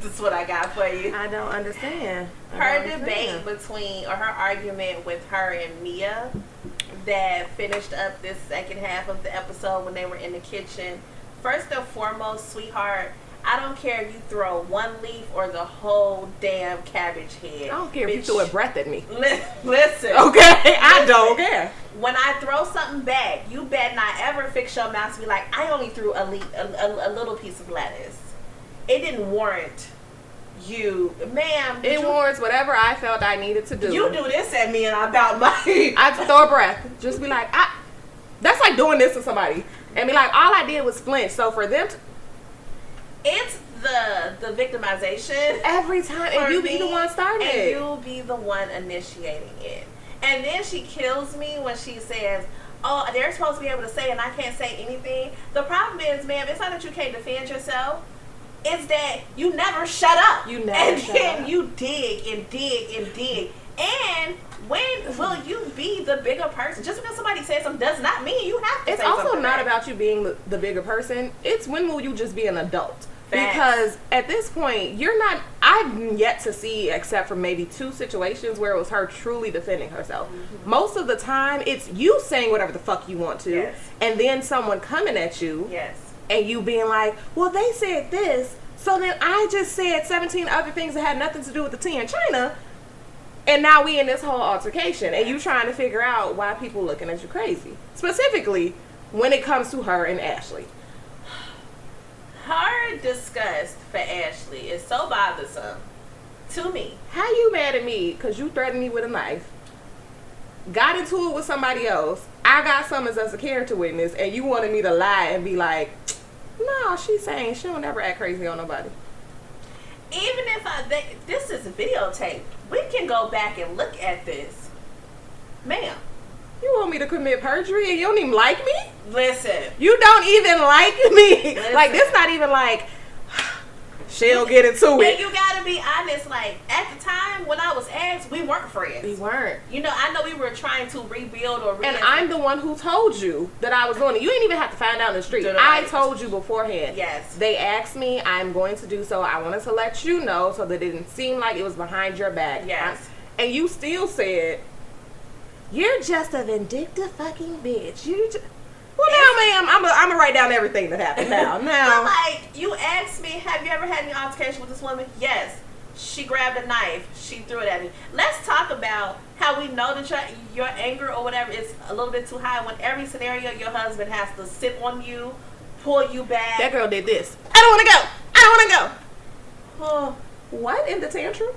That's what I got for you. I don't understand. Her debate between, or her argument with her and Mia that finished up this second half of the episode when they were in the kitchen. First and foremost, sweetheart, I don't care if you throw one leaf or the whole damn cabbage head. I don't care if you threw a breath at me. Listen. Okay, I don't care. When I throw something back, you better not ever fix your mouth to be like, I only threw a little piece of lettuce. It didn't warrant you, ma'am. It warrants whatever I felt I needed to do. You do this at me and I about my... I throw a breath. Just be like, that's like doing this to somebody. And be like, all I did was flinch. So for them to... It's the victimization. Every time. And you be the one starting it. And you'll be the one initiating it. And then she kills me when she says, oh, they're supposed to be able to say and I can't say anything. The problem is, ma'am, it's not that you can't defend yourself. It's that you never shut up. You never shut up. And then you dig and dig and dig. And when will you be the bigger person? Just because somebody says something does not mean you have to say something. It's also not back. about you being the bigger person. It's when will you just be an adult? Facts. Because at this point, you're not... I've yet to see, except for maybe 2 situations where it was her truly defending herself. Mm-hmm. Most of the time, it's you saying whatever the fuck you want to. Yes. And then someone coming at you. Yes. And you being like, well, they said this, so then I just said 17 other things that had nothing to do with the tea in China, and now we in this whole altercation, and you trying to figure out why people looking at you crazy. Specifically, when it comes to her and Ashley. Her disgust for Ashley is so bothersome to me. How you mad at me because you threatened me with a knife, got into it with somebody else, I got summons as a character witness, and you wanted me to lie and be like, no, she's saying she don't ever act crazy on nobody. Even if this is a videotape, we can go back and look at this. Ma'am. You want me to commit perjury and you don't even like me? Listen. You don't even like me. Listen. Like, this not even like, she'll get into it. And you gotta be honest, like, at the time when I was asked, we weren't friends. We weren't. You know, I know we were trying to rebuild or and I'm the one who told you that I was doing it. You didn't even have to find out in the street. I told you beforehand. Yes. They asked me, I'm going to do so. I wanted to let you know so that it didn't seem like it was behind your back. Yes. And you still said, you're just a vindictive fucking bitch. Well, now, ma'am, I'm gonna write down everything that happened now. Now, like, you asked me, have you ever had any altercation with this woman? Yes. She grabbed a knife. She threw it at me. Let's talk about how we know that your anger or whatever is a little bit too high when every scenario your husband has to sit on you, pull you back. That girl did this. I don't want to go. I don't want to go. Oh, what in the tantrum?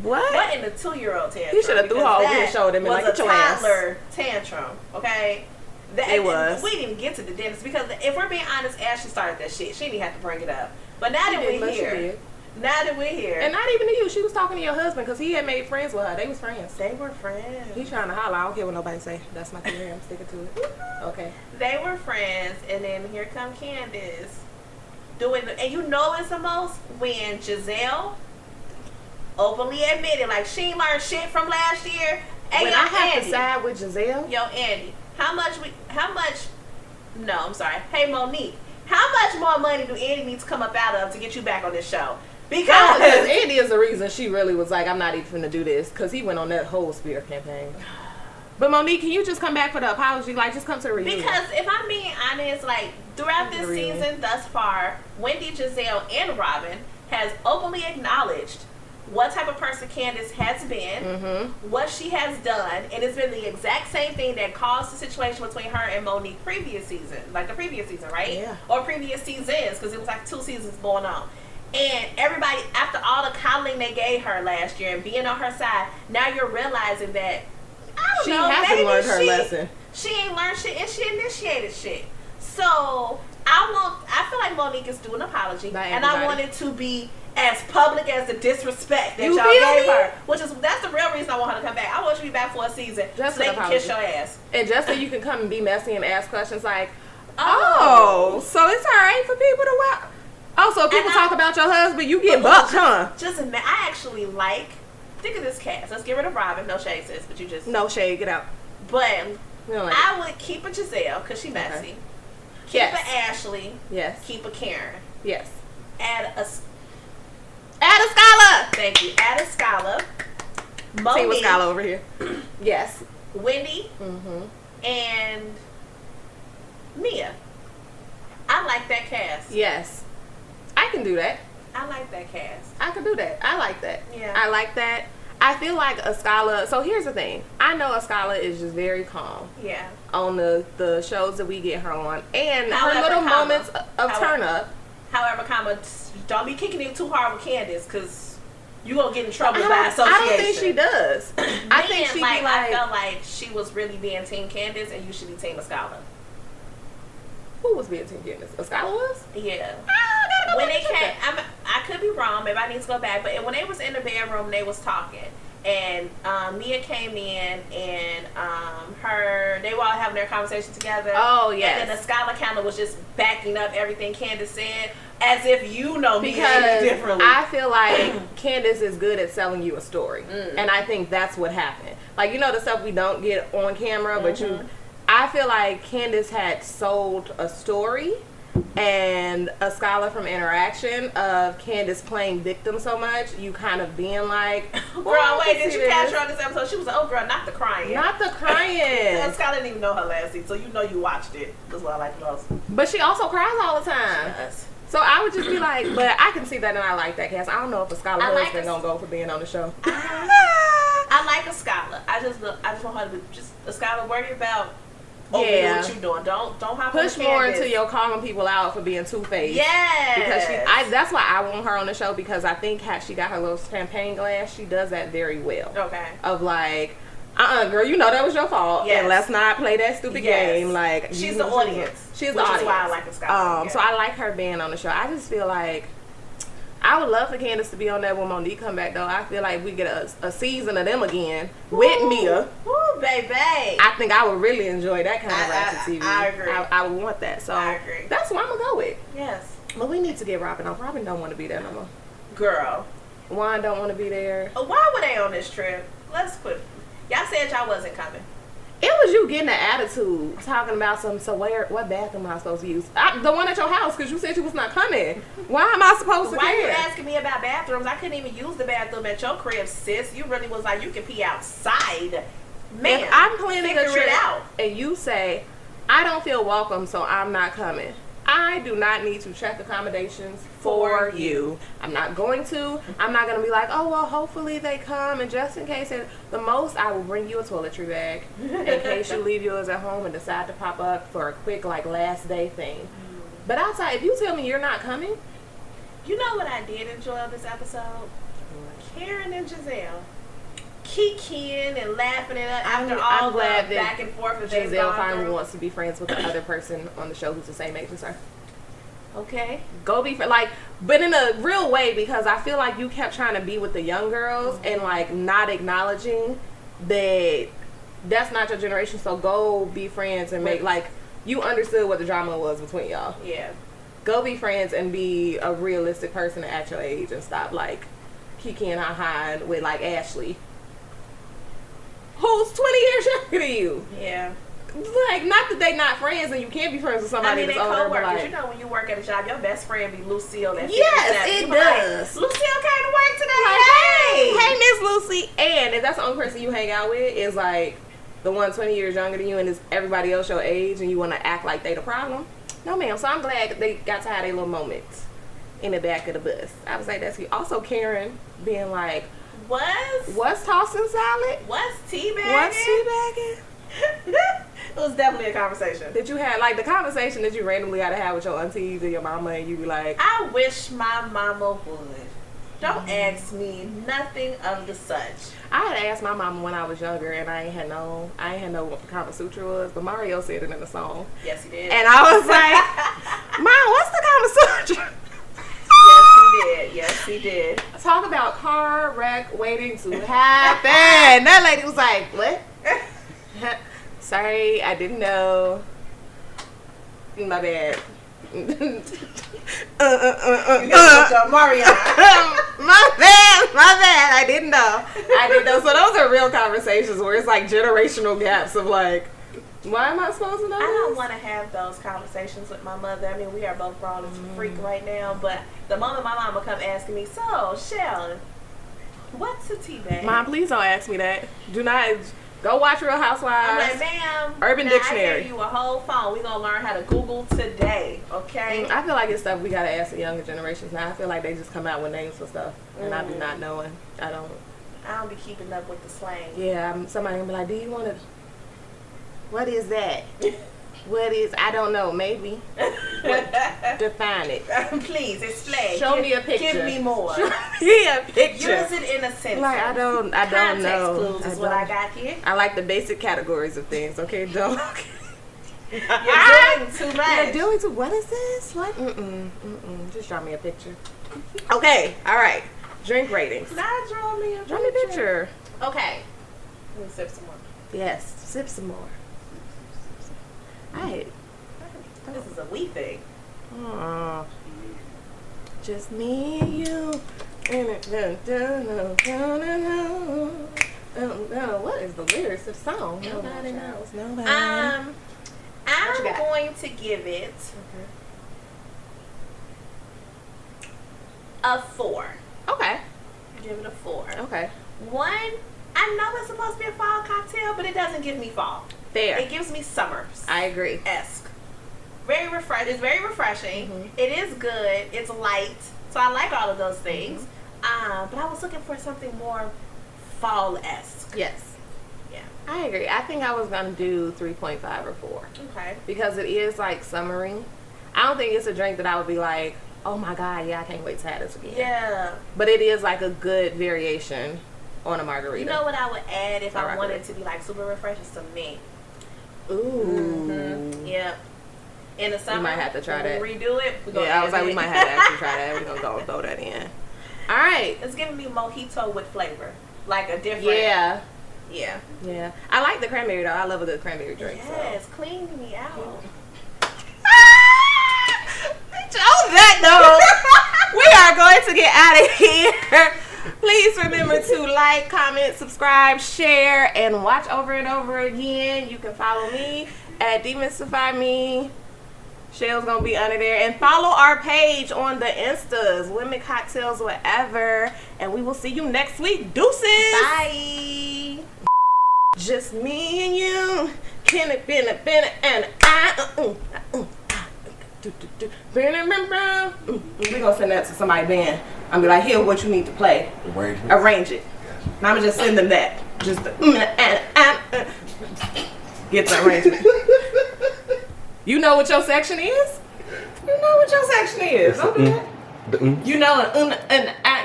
What in the 2-year-old tantrum? He should have threw her over his shoulder and been like, get your ass. Toddler tantrum, okay? It was. We didn't even get to the dentist because if we're being honest, Ashley started that shit. She didn't have to bring it up. But now that we're here. Now that we're here. And not even to you. She was talking to your husband because he had made friends with her. They was friends. They were friends. He trying to holler. I don't care what nobody say. That's my career. I'm sticking to it. Okay. They were friends. And then here come Candace. And you know it's the most when Giselle openly admitted, like, she ain't learned shit from last year. Hey, when I have to side with Giselle. Yo, Andy, hey, Monique, how much more money do Andy need to come up out of to get you back on this show? Because Andy is the reason she really was like, I'm not even finna do this, because he went on that whole spear campaign. But Monique, can you just come back for the apology? Like, just come to the reunion. Because if I'm being honest, like, throughout this season thus far, Wendy, Giselle, and Robin has openly acknowledged what type of person Candace has been, what she has done, and it's been the exact same thing that caused the situation between her and Monique previous season, right? Yeah. Or previous seasons, because it was like 2 seasons going on. And everybody, after all the coddling they gave her last year and being on her side, now you're realizing that, she hasn't learned her lesson. She ain't learned shit, and she initiated shit. So I feel like Monique is due an apology, and I want it to be as public as the disrespect that y'all gave her. That's the real reason I want her to come back. I want you to be back for a season just so they can kiss your ass. And just so you can come and be messy and ask questions like, so it's alright for people to watch. Also, people talk about your husband, you get bucked, huh? I actually think of this cast. Let's get rid of Robin. No shade, sis, but you just... No shade, get out. But I would keep a Giselle because she messy. Okay. Keep a Ashley. Yes. Keep a Karen. Yes. Add a Scala. Thank you. Add a Scala. Monique. See what Scala over here. Yes. Wendy. And Mia. I like that cast. Yes. I can do that. I like that cast. I can do that. I like that. Yeah. I like that. I feel like a Scala. So here's the thing. I know a Scala is just very calm. Yeah. On the shows that we get her on, and her little moments of turn up. However, don't be kicking it too hard with Candace, because you gonna get in trouble by association. I don't think she does. I think she like, I felt like she was really being Team Candace, and you should be Team Escala. Who was being Team Candace? Escala was? Yeah. When they came, I could be wrong. Maybe I need to go back. But when they was in the bedroom, they was talking, and Mia came in, and they were all having their conversation together. Oh yes. And then Escala kind of was just backing up everything Candace said, as if you know Mia differently. I feel like Candace is good at selling you a story, and I think that's what happened. Like, you know, the stuff we don't get on camera, but I feel like Candace had sold a story, and a scholar from Interaction of Candace playing victim so much, you kind of being like, girl, wait, did you catch her on this episode? She was like, oh girl, not the crying. Not the crying. Scholar didn't even know her last season, so you know you watched it. That's what I like the most. But she also cries all the time. She does. So I would just be like, but I can see that, and I like that cast. I don't know if a scholar husband gonna go for being on the show. I like a scholar. I just want her to be just a scholar worried about what you doing. Don't hop push more into your calling people out for being two-faced. Yeah. Because that's why I want her on the show, because I think she got her little champagne glass, she does that very well. Okay. Of like, girl, you know that was your fault. Yes. And let's not play that stupid game. Like, she's the audience. She's the audience. Which is why I like the scholar. So I like her being on the show. I just feel like I would love for Candace to be on there when Monique come back, though. I feel like we get a season of them again with Mia. Ooh, baby. I think I would really enjoy that kind of ratchet TV. I agree. I would want that. So I agree. That's what I'm going to go with. Yes. But we need to get Robin on. Robin don't want to be there no more. Girl. Juan don't want to be there. Why were they on this trip? Let's put... Y'all said y'all wasn't coming. It was you getting an attitude, talking about what bathroom am I supposed to use? The one at your house, because you said you was not coming. Why am I supposed to Why care? you asking me about bathrooms? I couldn't even use the bathroom at your crib, sis. You really was like, you can pee outside. Man, if I'm planning a trip out, and you say, I don't feel welcome, so I'm not coming, I do not need to check accommodations for you. I'm not going to. I'm not going to be like, oh, well, hopefully they come. And just in case, the most, I will bring you a toiletry bag in case you leave yours at home and decide to pop up for a quick, like, last day thing. But outside, if you tell me you're not coming. You know what I did enjoy on this episode? Karen and Giselle. Kikiing and laughing it up after all the back and forth that Giselle finally wants to be friends with the other person on the show who's the same age as her. Okay. Go be but in a real way, because I feel like you kept trying to be with the young girls and like not acknowledging that that's not your generation. So go be friends and make you understood what the drama was between y'all. Yeah. Go be friends and be a realistic person at your age and stop kikiing high with Ashley, who's 20 years younger than you. Yeah. Not that they not friends and you can't be friends with somebody that's older. Co-workers. You know, when you work at a job, your best friend be Lucille. Yes, it does. Lucille came to work today. Hey, Miss Lucy. And if that's the only person you hang out with is the one 20 years younger than you and is everybody else your age and you want to act like they the problem. No, ma'am. So I'm glad that they got to have their little moments in the back of the bus. I was like, that's cute. Also, Karen being like, what's tossing salad? What's teabagging? What's teabagging? It was definitely a conversation. That you had, the conversation that you randomly got to have with your aunties and your mama, and you be like, I wish my mama would. Don't ask me nothing of the such. I had asked my mama when I was younger, and I ain't had know what the Kama Sutra was, but Mario said it in the song. Yes, he did. And I was like, Mom, what's the Kama Sutra? Yes, he did. Yes, he did. Talk about car wreck waiting to happen. That lady was like, what? Sorry, I didn't know. My bad. You got Mario. My bad. I didn't know. So those are real conversations where it's generational gaps of Why am I supposed to know I don't this? want to have those conversations with my mother. I mean, we are both grown as a freak right now, but the moment my mama come asking me, so, Chelle, what's a tea bag? Mom, please don't ask me that. Do not. Go watch Real Housewives. I'm like, ma'am, Urban Dictionary. I gave you a whole phone. We're going to learn how to Google today, okay? I feel like it's stuff we got to ask the younger generations now. I feel like they just come out with names for stuff, and I do not know it. I don't be keeping up with the slang. Yeah, somebody gonna be like, do you want to, what is that? What is, I don't know, maybe. What, define it. Please, explain. Show me a picture. Give me more. Show me a picture. Use it in a sentence. Like, I don't know. Context clues is what I got here. I like the basic categories of things, okay? Don't. You're doing too much. You're doing too, what is this? What? Just draw me a picture. Okay, all right. Drink ratings. Now draw me a picture. Okay. Let me sip some more. Yes, sip some more. Alright. This is a we thing. Just me and you. What is the lyrics of the song? Nobody knows. Nobody. I'm going to give it a 4. Okay. Give it a 4. Okay. 1, I know it's supposed to be a fall cocktail, but it doesn't give me fall. Fair. It gives me summers. I agree. Esque. Very It's very refreshing. It is good. It's light. So I like all of those things. But I was looking for something more fall-esque. Yes. Yeah. I agree. I think I was going to do 3.5 or 4. Okay. Because it is like summery. I don't think it's a drink that I would be like, oh my God, yeah, I can't wait to have this again. Yeah. But it is like a good variation on a margarita. You know what I would add if I wanted to be like super refreshing? Some mint. Ooh. Yep. In the summer, we might have to try that. Redo it. Yeah, I was like, we might have to actually try that. We're gonna go throw that in. All right. It's giving me mojito with flavor, like a different. Yeah. Yeah. Yeah. I like the cranberry though. I love a good cranberry drink. Yes, clean me out. On that note, we are going to get out of here. Please remember to like, comment, subscribe, share, and watch over and over again. You can follow me at Demystify Me. Chelle's gonna be under there. And follow our page on the Instas, Women Cocktails, whatever. And we will see you next week. Deuces. Bye. Just me and you. Can it be a been and I. We're gonna send that to somebody band. I'm be like, here, what you need to play. Arrange it. And I'm gonna just send them that. Just get the arrangement. You know what your section is? You know what your section is. Don't do that. You know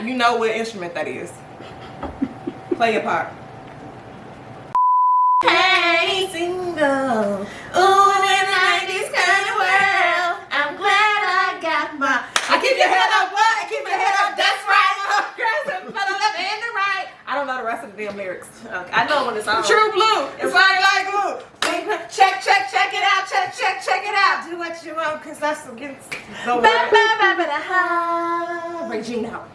you know what instrument that is. Play your part. Hey, single. Ooh, in like this kind of world, I'm glad I got my. I keep your head up, what? I keep your head up. That's right. Girls, for the left and the right. I don't know the rest of the damn lyrics. Okay. I know when it's on. True blue. It's like glue. Check it out. Check it out. Do what you want, cause that's against. Regina.